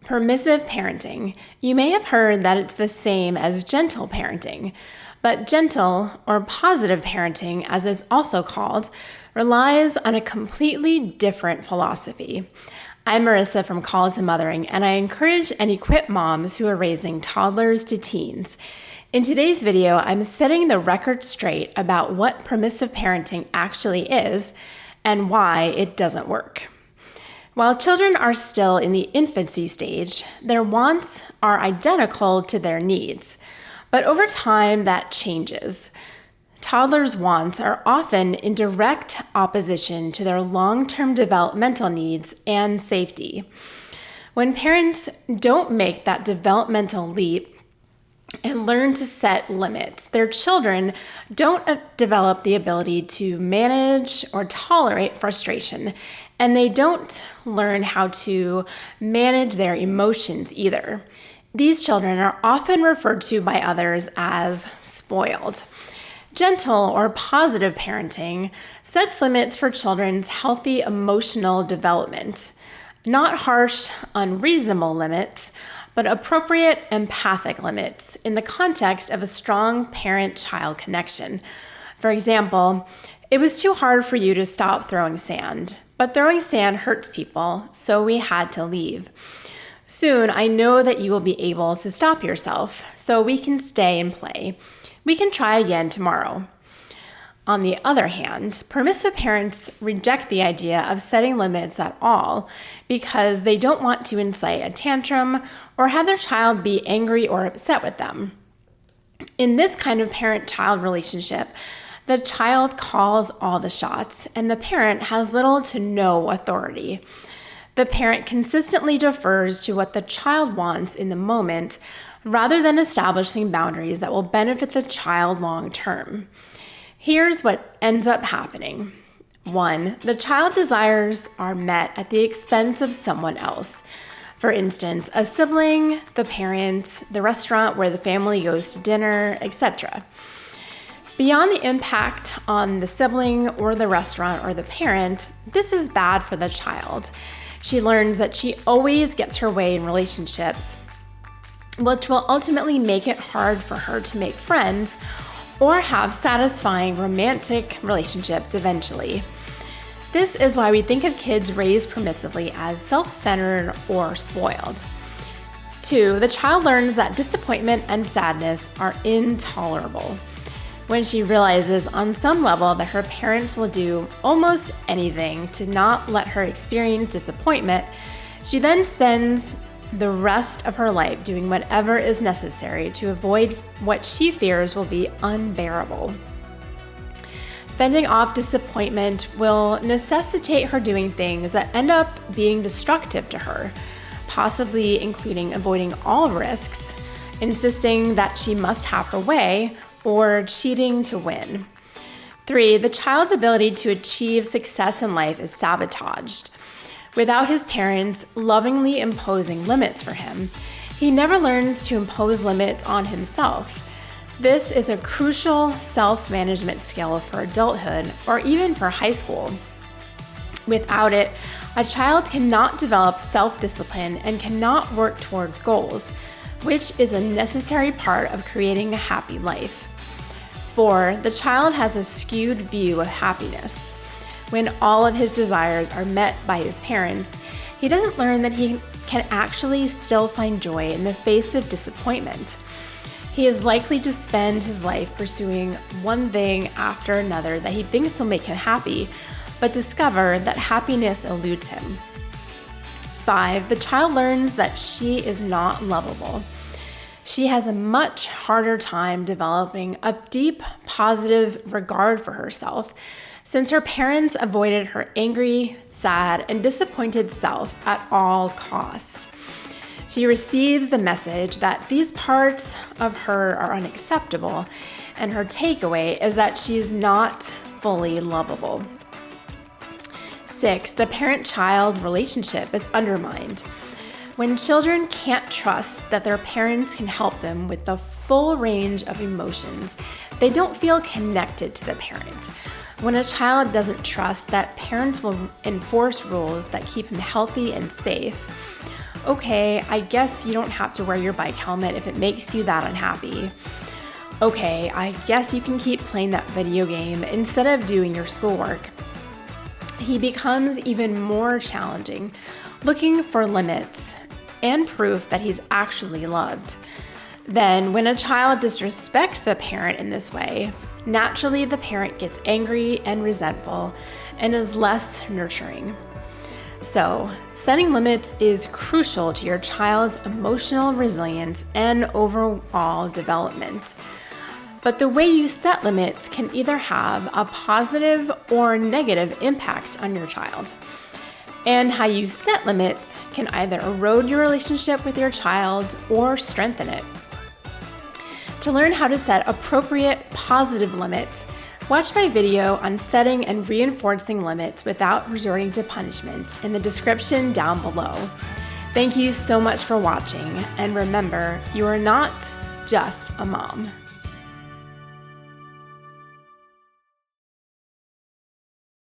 Permissive parenting. You may have heard that it's the same as gentle parenting, but gentle or positive parenting, as it's also called, relies on a completely different philosophy. I'm Marisa from Call to Mothering, and I encourage and equip moms who are raising toddlers to teens. In today's video, I'm setting the record straight about what permissive parenting actually is and why it doesn't work. While children are still in the infancy stage, their wants are identical to their needs. But over time, that changes. Toddlers' wants are often in direct opposition to their long-term developmental needs and safety. When parents don't make that developmental leap and learn to set limits, their children don't develop the ability to manage or tolerate frustration, and they don't learn how to manage their emotions either. These children are often referred to by others as spoiled. Gentle or positive parenting sets limits for children's healthy emotional development. Not harsh, unreasonable limits, but appropriate empathic limits in the context of a strong parent-child connection. For example, it was too hard for you to stop throwing sand, but throwing sand hurts people, so we had to leave. Soon, I know that you will be able to stop yourself, so we can stay and play. We can try again tomorrow. On the other hand, permissive parents reject the idea of setting limits at all because they don't want to incite a tantrum or have their child be angry or upset with them. In this kind of parent-child relationship, the child calls all the shots, and the parent has little to no authority. The parent consistently defers to what the child wants in the moment, rather than establishing boundaries that will benefit the child long term. Here's what ends up happening. 1, the child desires are met at the expense of someone else. For instance, a sibling, the parent, the restaurant where the family goes to dinner, etc. Beyond the impact on the sibling or the restaurant or the parent, this is bad for the child. She learns that she always gets her way in relationships, which will ultimately make it hard for her to make friends or have satisfying romantic relationships eventually. This is why we think of kids raised permissively as self-centered or spoiled. 2, the child learns that disappointment and sadness are intolerable. When she realizes on some level that her parents will do almost anything to not let her experience disappointment, she then spends the rest of her life doing whatever is necessary to avoid what she fears will be unbearable. Fending off disappointment will necessitate her doing things that end up being destructive to her, possibly including avoiding all risks, insisting that she must have her way, or cheating to win. 3, the child's ability to achieve success in life is sabotaged. Without his parents lovingly imposing limits for him, he never learns to impose limits on himself. This is a crucial self-management skill for adulthood or even for high school. Without it, a child cannot develop self-discipline and cannot work towards goals, which is a necessary part of creating a happy life. 4, the child has a skewed view of happiness. When all of his desires are met by his parents, he doesn't learn that he can actually still find joy in the face of disappointment. He is likely to spend his life pursuing one thing after another that he thinks will make him happy, but discover that happiness eludes him. 5, the child learns that she is not lovable. She has a much harder time developing a deep, positive regard for herself since her parents avoided her angry, sad, and disappointed self at all costs. She receives the message that these parts of her are unacceptable, and her takeaway is that she is not fully lovable. 6, the parent-child relationship is undermined. When children can't trust that their parents can help them with the full range of emotions, they don't feel connected to the parent. When a child doesn't trust that parents will enforce rules that keep him healthy and safe, Okay, I guess you don't have to wear your bike helmet if it makes you that unhappy. Okay, I guess you can keep playing that video game instead of doing your schoolwork. He becomes even more challenging, looking for limits and proof that he's actually loved. Then, when a child disrespects the parent in this way, naturally the parent gets angry and resentful and is less nurturing. So, setting limits is crucial to your child's emotional resilience and overall development. But the way you set limits can either have a positive or negative impact on your child. And how you set limits can either erode your relationship with your child or strengthen it. To learn how to set appropriate positive limits, watch my video on setting and reinforcing limits without resorting to punishment in the description down below. Thank you so much for watching, and remember, you are not just a mom.